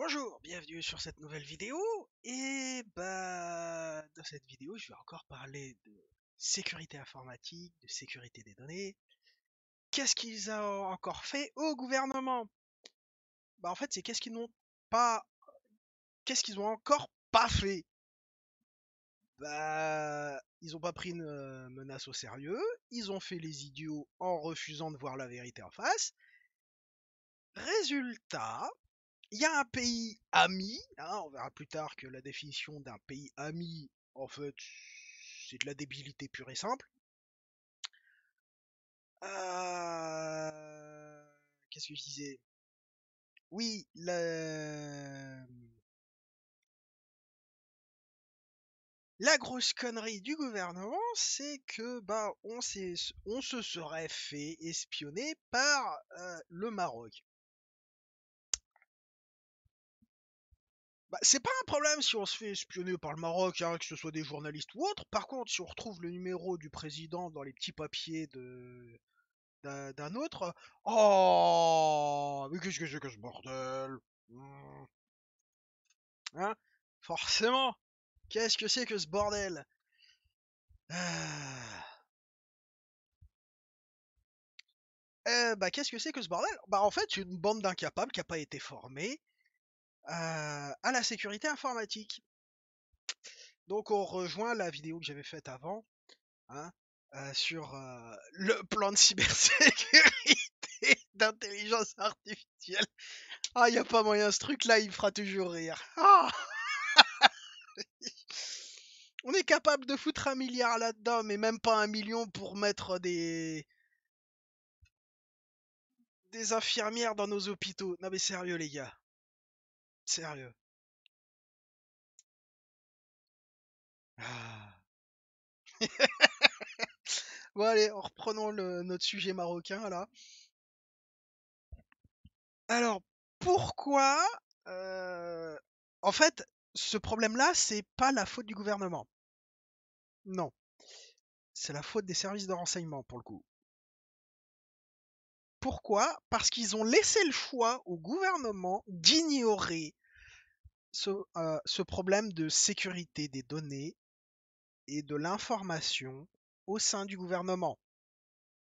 Bonjour, bienvenue sur cette nouvelle vidéo. Dans cette vidéo, je vais encore parler de sécurité informatique, de sécurité des données. Qu'est-ce qu'ils ont encore fait au gouvernement? En fait, c'est pas, qu'est-ce qu'ils ont encore pas fait? Ils ont pas pris une menace au sérieux. Ils ont fait les idiots en refusant de voir la vérité en face. Résultat, il y a un pays ami, hein, on verra plus tard que la définition d'un pays ami, en fait, c'est de la débilité pure et simple. Qu'est-ce que je disais? Oui, la grosse connerie du gouvernement, c'est que on se serait fait espionner par le Maroc. C'est pas un problème si on se fait espionner par le Maroc, hein, que ce soit des journalistes ou autres. Par contre, si on retrouve le numéro du président dans les petits papiers d'un autre, oh, mais qu'est-ce que c'est que ce bordel? Hmm. Hein? Forcément, qu'est-ce que c'est que ce bordel? Ah. Qu'est-ce que c'est que ce bordel? En fait, c'est une bande d'incapables qui n'a pas été formée à la sécurité informatique. Donc, on rejoint la vidéo que j'avais faite avant, hein, sur le plan de cybersécurité d'intelligence artificielle. Ah, y a pas moyen, ce truc-là, il me fera toujours rire. Ah, on est capable de foutre 1 milliard là-dedans, mais même pas 1 million pour mettre des infirmières dans nos hôpitaux. Non mais sérieux les gars, sérieux. Ah. Bon allez, reprenons notre sujet marocain là. Alors, pourquoi en fait, ce problème-là, c'est pas la faute du gouvernement. Non, c'est la faute des services de renseignement pour le coup. Pourquoi? Parce qu'ils ont laissé le choix au gouvernement d'ignorer ce problème de sécurité des données et de l'information au sein du gouvernement.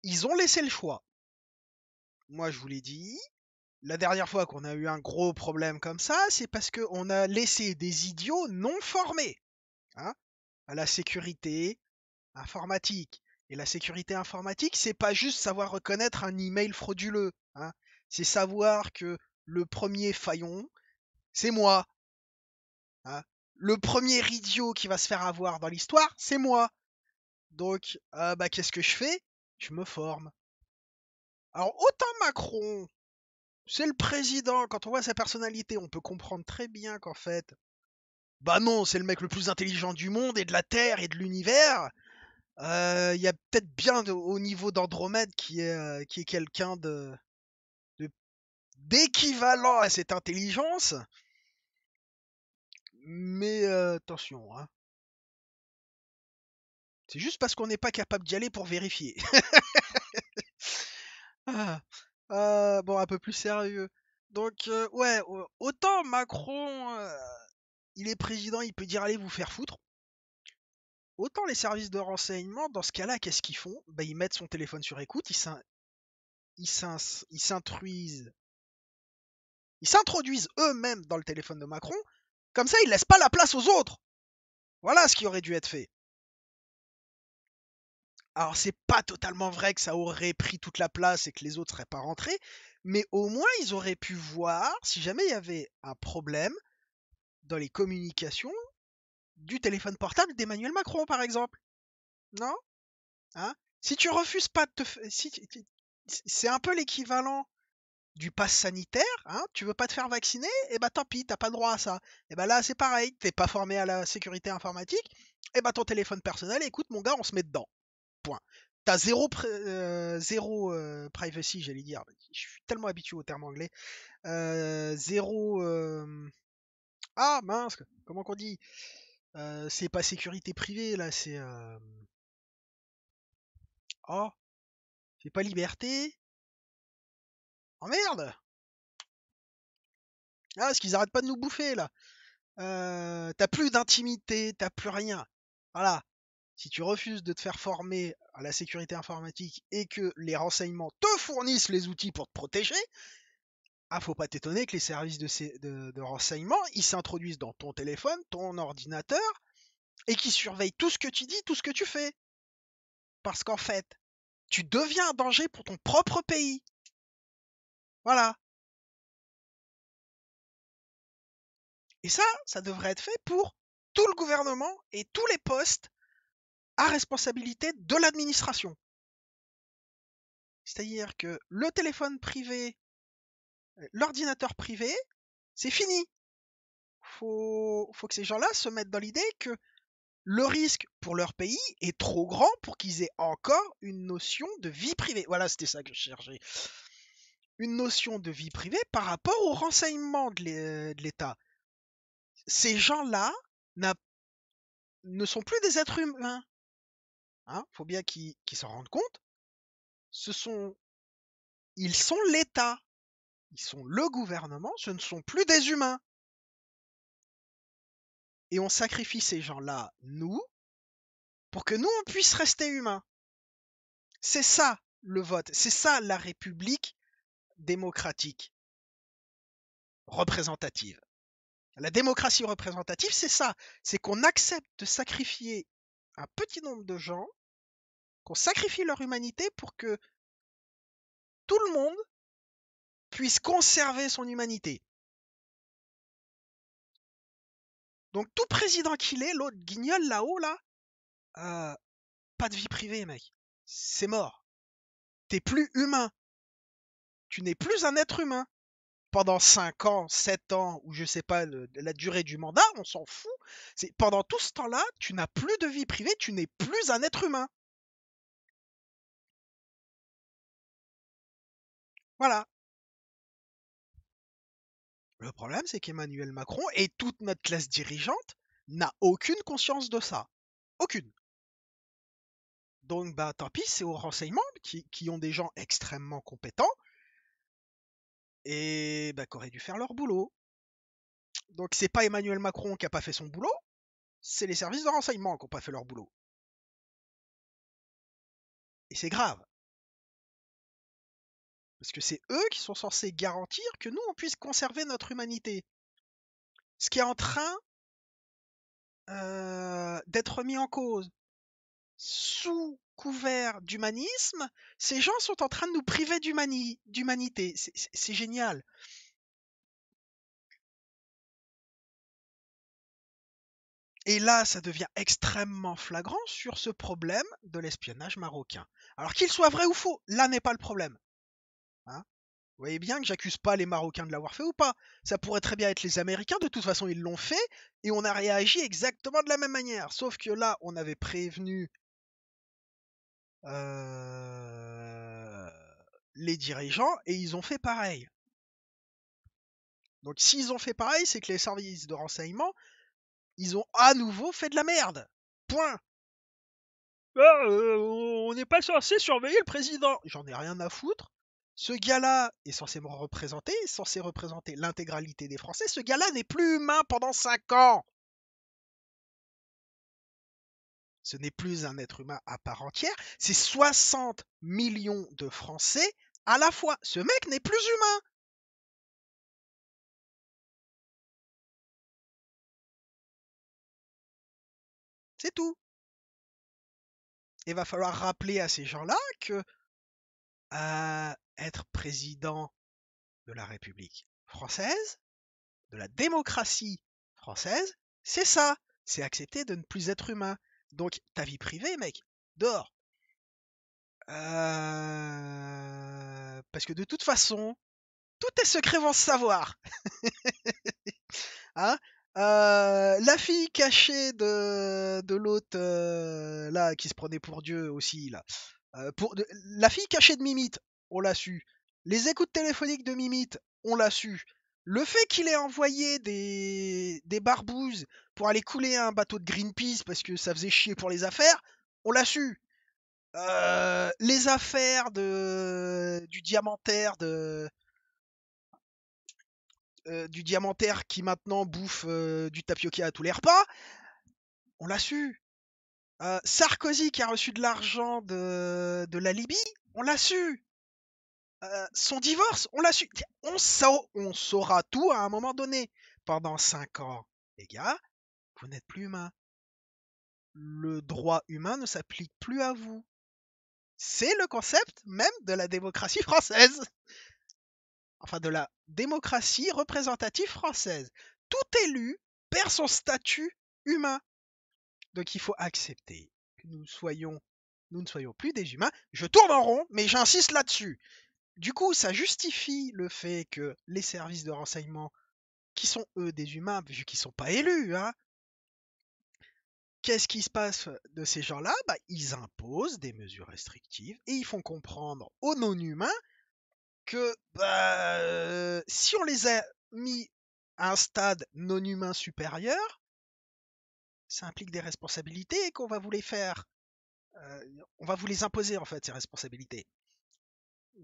Ils ont laissé le choix. Moi, je vous l'ai dit, la dernière fois qu'on a eu un gros problème comme ça, c'est parce qu'on a laissé des idiots non formés, hein, à la sécurité informatique. Et la sécurité informatique, c'est pas juste savoir reconnaître un email frauduleux, hein. C'est savoir que le premier faillon, c'est moi, hein. Le premier idiot qui va se faire avoir dans l'histoire, c'est moi. Donc, qu'est-ce que je fais? Je me forme. Alors, autant Macron, c'est le président, quand on voit sa personnalité, on peut comprendre très bien qu'en fait, bah non, c'est le mec le plus intelligent du monde et de la Terre et de l'univers. Il y a peut-être bien au niveau d'Andromède qui est quelqu'un de- d'équivalent à cette intelligence. Mais attention, hein. C'est juste parce qu'on n'est pas capable d'y aller pour vérifier. Ah, bon, un peu plus sérieux. Donc, ouais, autant Macron, il est président, il peut dire allez vous faire foutre. Autant les services de renseignement, dans ce cas-là, qu'est-ce qu'ils font? Ils mettent son téléphone sur écoute, ils s'intruisent, ils s'introduisent eux-mêmes dans le téléphone de Macron. Comme ça, ils laissent pas la place aux autres. Voilà ce qui aurait dû être fait. Alors, c'est pas totalement vrai que ça aurait pris toute la place et que les autres seraient pas rentrés, mais au moins ils auraient pu voir si jamais il y avait un problème dans les communications du téléphone portable d'Emmanuel Macron, par exemple. Non? Hein? Si tu refuses pas de te c'est un peu l'équivalent du pass sanitaire, hein, tu veux pas te faire vacciner, et tant pis, t'as pas le droit à ça. Et là c'est pareil, t'es pas formé à la sécurité informatique, et ton téléphone personnel, écoute mon gars, on se met dedans. Point. T'as zéro privacy, j'allais dire. Je suis tellement habitué au terme anglais. Zéro. Ah mince, comment qu'on dit? C'est pas sécurité privée là, c'est. Oh, c'est pas liberté. Oh merde! Ah, parce qu'ils arrêtent pas de nous bouffer, là. T'as plus d'intimité, t'as plus rien. Voilà. Si tu refuses de te faire former à la sécurité informatique et que les renseignements te fournissent les outils pour te protéger, ah, faut pas t'étonner que les services de renseignement, ils s'introduisent dans ton téléphone, ton ordinateur, et qui surveillent tout ce que tu dis, tout ce que tu fais. Parce qu'en fait, tu deviens un danger pour ton propre pays. Voilà. Et ça devrait être fait pour tout le gouvernement et tous les postes à responsabilité de l'administration. C'est-à-dire que le téléphone privé, l'ordinateur privé, c'est fini. Faut que ces gens-là se mettent dans l'idée que le risque pour leur pays est trop grand pour qu'ils aient encore une notion de vie privée. Voilà, c'était ça que je cherchais. Une notion de vie privée par rapport au renseignement de l'État. Ces gens-là ne sont plus des êtres humains. Hein, faut bien qu'ils s'en rendent compte. Ils sont l'État. Ils sont le gouvernement. Ce ne sont plus des humains. Et on sacrifie ces gens-là, nous, pour que nous, on puisse rester humains. C'est ça le vote. C'est ça la République démocratique, représentative. La démocratie représentative, c'est ça. C'est qu'on accepte de sacrifier un petit nombre de gens, qu'on sacrifie leur humanité pour que tout le monde puisse conserver son humanité. Donc tout président qu'il est, l'autre guignol là-haut, là, pas de vie privée, mec. C'est mort. T'es plus humain. Tu n'es plus un être humain. Pendant 5 ans, 7 ans, ou je sais pas, la durée du mandat, on s'en fout. Pendant tout ce temps-là, tu n'as plus de vie privée, tu n'es plus un être humain. Voilà. Le problème, c'est qu'Emmanuel Macron et toute notre classe dirigeante n'a aucune conscience de ça. Aucune. Donc, bah, tant pis, c'est aux renseignements qui ont des gens extrêmement compétents et bah, qui auraient dû faire leur boulot. Donc, c'est pas Emmanuel Macron qui a pas fait son boulot, c'est les services de renseignement qui n'ont pas fait leur boulot. Et c'est grave. Parce que c'est eux qui sont censés garantir que nous, on puisse conserver notre humanité. Ce qui est en train d'être mis en cause. Sous couvert d'humanisme, ces gens sont en train de nous priver d'humanité. C'est génial. Et là, ça devient extrêmement flagrant sur ce problème de l'espionnage marocain. Alors qu'il soit vrai ou faux, là n'est pas le problème. Hein. Vous voyez bien que j'accuse pas les Marocains de l'avoir fait ou pas. Ça pourrait très bien être les Américains, de toute façon ils l'ont fait, et on a réagi exactement de la même manière. Sauf que là, on avait prévenu euh, les dirigeants, et ils ont fait pareil. Donc s'ils ont fait pareil, c'est que les services de renseignement, ils ont à nouveau fait de la merde. Point. Ah, on n'est pas censé surveiller le président. J'en ai rien à foutre. Ce gars-là est censé me représenter, est censé représenter l'intégralité des Français. Ce gars-là n'est plus humain pendant 5 ans. Ce n'est plus un être humain à part entière. C'est 60 millions de Français à la fois. Ce mec n'est plus humain. C'est tout. Il va falloir rappeler à ces gens-là que être président de la République française, de la démocratie française, c'est ça. C'est accepter de ne plus être humain. Donc, ta vie privée, mec, dehors. Parce que de toute façon, tout est secret vont se savoir. Hein. La fille cachée de l'autre, là, qui se prenait pour Dieu aussi, là. La fille cachée de Mimite, on l'a su. Les écoutes téléphoniques de Mimite, on l'a su. Le fait qu'il ait envoyé des barbouzes pour aller couler un bateau de Greenpeace parce que ça faisait chier pour les affaires, on l'a su. Les affaires du diamantaire du diamantaire qui maintenant bouffe du tapioca à tous les repas, on l'a su. Sarkozy qui a reçu de l'argent de la Libye, on l'a su. Son divorce, on l'a su. On saura tout à un moment donné. Pendant 5 ans, les gars, vous n'êtes plus humain. Le droit humain ne s'applique plus à vous. C'est le concept même de la démocratie française. Enfin, de la démocratie représentative française. Tout élu perd son statut humain. Donc il faut accepter que nous ne soyons plus des humains. Je tourne en rond, mais j'insiste là-dessus. Du coup, ça justifie le fait que les services de renseignement, qui sont eux des humains, vu qu'ils ne sont pas élus, hein, qu'est-ce qui se passe de ces gens-là? Bah, ils imposent des mesures restrictives et ils font comprendre aux non-humains que bah, si on les a mis à un stade non-humain supérieur, ça implique des responsabilités et qu'on va vous les faire. On va vous les imposer en fait, ces responsabilités.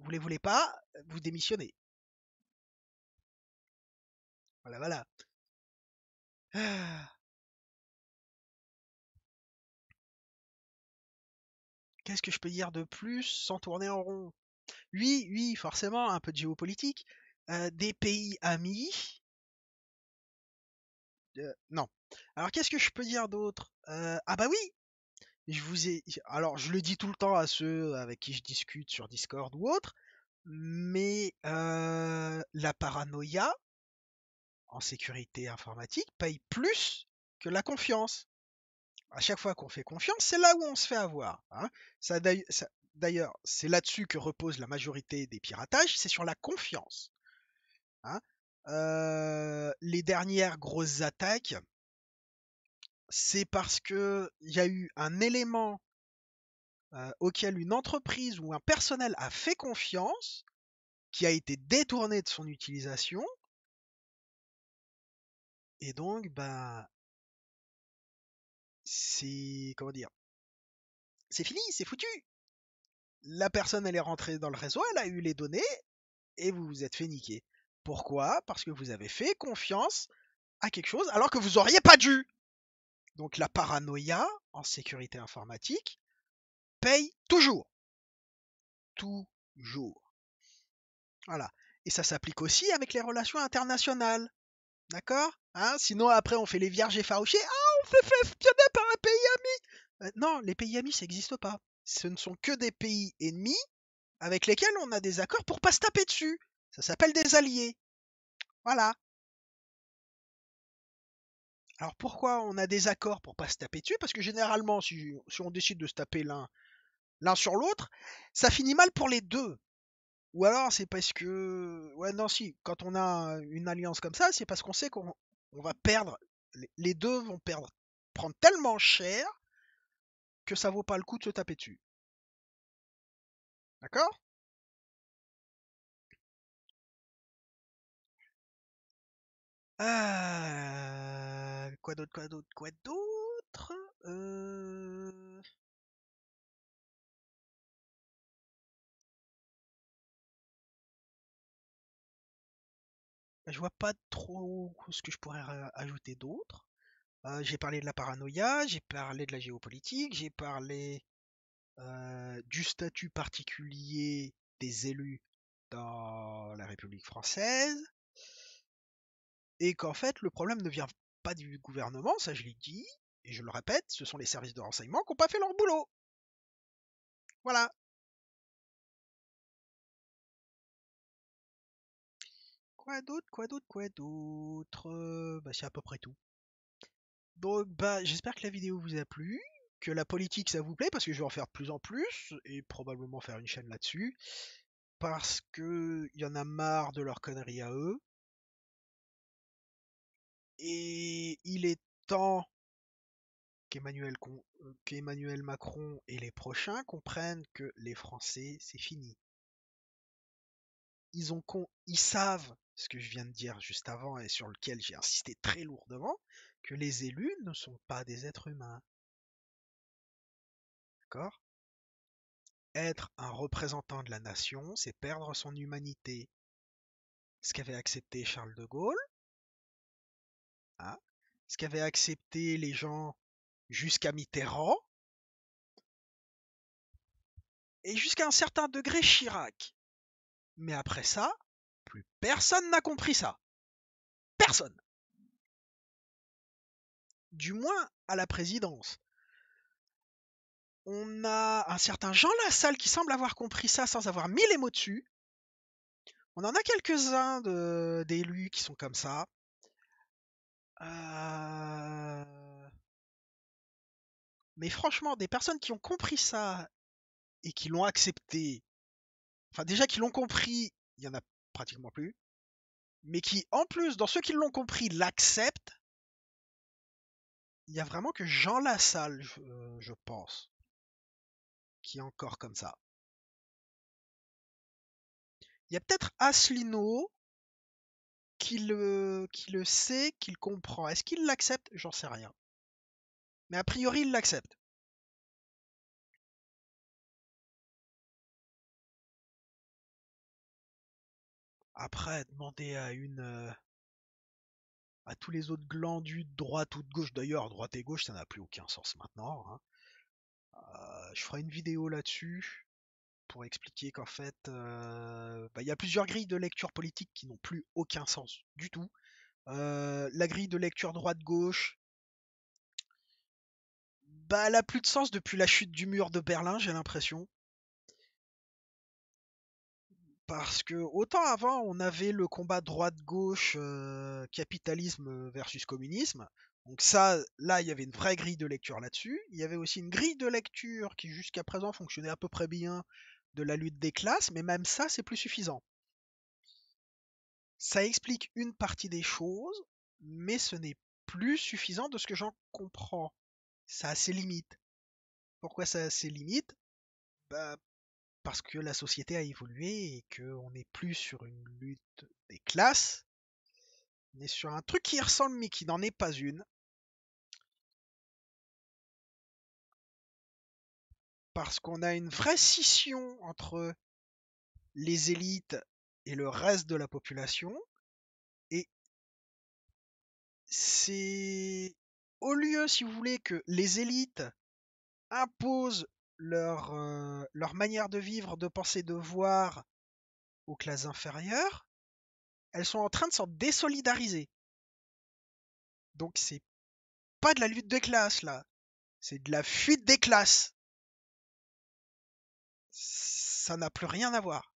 Vous les voulez pas, vous démissionnez. Voilà, voilà. Ah, qu'est-ce que je peux dire de plus sans tourner en rond? Oui, oui, forcément, un peu de géopolitique. Des pays amis. Non. Alors, qu'est-ce que je peux dire d'autre? Ah bah oui, je vous ai. Alors, je le dis tout le temps à ceux avec qui je discute sur Discord ou autre, mais la paranoïa en sécurité informatique paye plus que la confiance. À chaque fois qu'on fait confiance, c'est là où on se fait avoir, hein. D'ailleurs, c'est là-dessus que repose la majorité des piratages, c'est sur la confiance, hein. Les dernières grosses attaques, c'est parce que il y a eu un élément auquel une entreprise ou un personnel a fait confiance, qui a été détourné de son utilisation, et donc, ben, c'est, comment dire, c'est fini, c'est foutu. La personne, elle est rentrée dans le réseau, elle a eu les données, et vous vous êtes fait niquer. Pourquoi? Parce que vous avez fait confiance à quelque chose alors que vous auriez pas dû. Donc la paranoïa en sécurité informatique paye toujours. Toujours. Voilà. Et ça s'applique aussi avec les relations internationales. D'accord, hein? Sinon, après, on fait les vierges effarouchées. Ah, on fait espionner par un pays ami. Non, les pays amis, ça n'existe pas. Ce ne sont que des pays ennemis avec lesquels on a des accords pour pas se taper dessus. Ça s'appelle des alliés. Voilà. Alors pourquoi on a des accords pour pas se taper dessus? Parce que généralement, si on décide de se taper l'un sur l'autre, ça finit mal pour les deux. Ou alors c'est parce que, ouais, non, si, quand on a une alliance comme ça, c'est parce qu'on sait qu'on va perdre, les deux vont perdre, prendre tellement cher que ça vaut pas le coup de se taper dessus. D'accord? Quoi d'autre, quoi d'autre, quoi d'autre? Euh... Je vois pas trop ce que je pourrais ajouter d'autre. J'ai parlé de la paranoïa, j'ai parlé de la géopolitique, j'ai parlé du statut particulier des élus dans la République française, et qu'en fait le problème ne vient pas du gouvernement, ça je l'ai dit, et je le répète, ce sont les services de renseignement qui n'ont pas fait leur boulot. Voilà. Quoi d'autre, quoi d'autre, quoi d'autre? Bah, c'est à peu près tout. Donc bah j'espère que la vidéo vous a plu, que la politique ça vous plaît, parce que je vais en faire de plus en plus, et probablement faire une chaîne là-dessus, parce que y en a marre de leurs conneries à eux, et il est temps qu'Emmanuel Macron et les prochains comprennent que les Français, c'est fini. Ils savent ce que je viens de dire juste avant et sur lequel j'ai insisté très lourdement, que les élus ne sont pas des êtres humains. D'accord? Être un représentant de la nation, c'est perdre son humanité. ce qu'avait accepté Charles de Gaulle, hein, ce qu'avaient accepté les gens jusqu'à Mitterrand, et jusqu'à un certain degré Chirac. Mais après ça, plus personne n'a compris ça. Personne. Du moins à la présidence. On a un certain Jean Lassalle qui semble avoir compris ça sans avoir mis les mots dessus. On en a quelques-uns d'élus qui sont comme ça. Euh, Mais franchement, des personnes qui ont compris ça et qui l'ont accepté, enfin déjà qui l'ont compris, il y en a pratiquement plus, mais qui en plus, dans ceux qui l'ont compris, l'acceptent, il y a vraiment que Jean Lassalle, je pense, qui est encore comme ça. Il y a peut-être Asselineau qui le sait, qui le comprend. Est-ce qu'il l'accepte? J'en sais rien. Mais a priori, il l'accepte. Après, demander à tous les autres glandus de droite ou de gauche, d'ailleurs, droite et gauche, ça n'a plus aucun sens maintenant, hein. Je ferai une vidéo là-dessus pour expliquer qu'en fait, il y a plusieurs grilles de lecture politique qui n'ont plus aucun sens du tout. La grille de lecture droite-gauche, elle a plus de sens depuis la chute du mur de Berlin, j'ai l'impression. Parce que autant avant, on avait le combat droite-gauche, capitalisme versus communisme. Donc ça, là, il y avait une vraie grille de lecture là-dessus. Il y avait aussi une grille de lecture qui jusqu'à présent fonctionnait à peu près bien de la lutte des classes, mais même ça, c'est plus suffisant. Ça explique une partie des choses, mais ce n'est plus suffisant de ce que j'en comprends. Ça a ses limites. Pourquoi ça a ses limites? Bah, parce que la société a évolué et qu'on n'est plus sur une lutte des classes, on est sur un truc qui y ressemble mais qui n'en est pas une. Parce qu'on a une vraie scission entre les élites et le reste de la population. Et c'est au lieu, si vous voulez, que les élites imposent leur manière de vivre, de penser, de voir aux classes inférieures, elles sont en train de s'en désolidariser. Donc c'est pas de la lutte des classes là, c'est de la fuite des classes. Ça n'a plus rien à voir.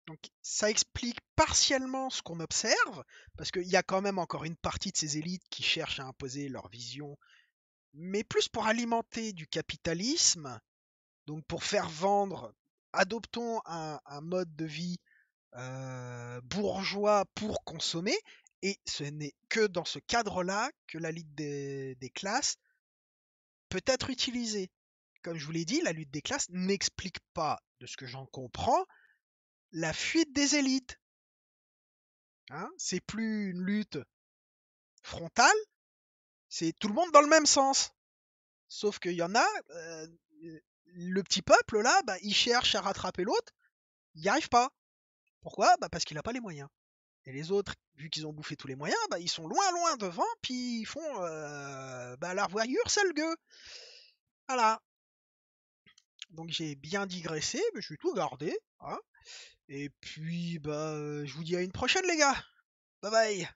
Donc ça explique partiellement ce qu'on observe, parce qu'il y a quand même encore une partie de ces élites qui cherchent à imposer leur vision, mais plus pour alimenter du capitalisme, donc pour faire vendre, adoptons un mode de vie bourgeois pour consommer, et ce n'est que dans ce cadre-là que la lutte des classes peut être utilisée. Comme je vous l'ai dit, la lutte des classes n'explique pas, de ce que j'en comprends, la fuite des élites. Hein, c'est plus une lutte frontale, c'est tout le monde dans le même sens. Sauf qu'il y en a, le petit peuple là, il cherche à rattraper l'autre, il n'y arrive pas. Pourquoi? Parce qu'il n'a pas les moyens. Et les autres, vu qu'ils ont bouffé tous les moyens, ils sont loin loin devant, puis ils font la voyure, c'est le gueux. Voilà. Donc j'ai bien digressé, mais je suis tout gardé. Hein. Et puis je vous dis à une prochaine les gars. Bye bye.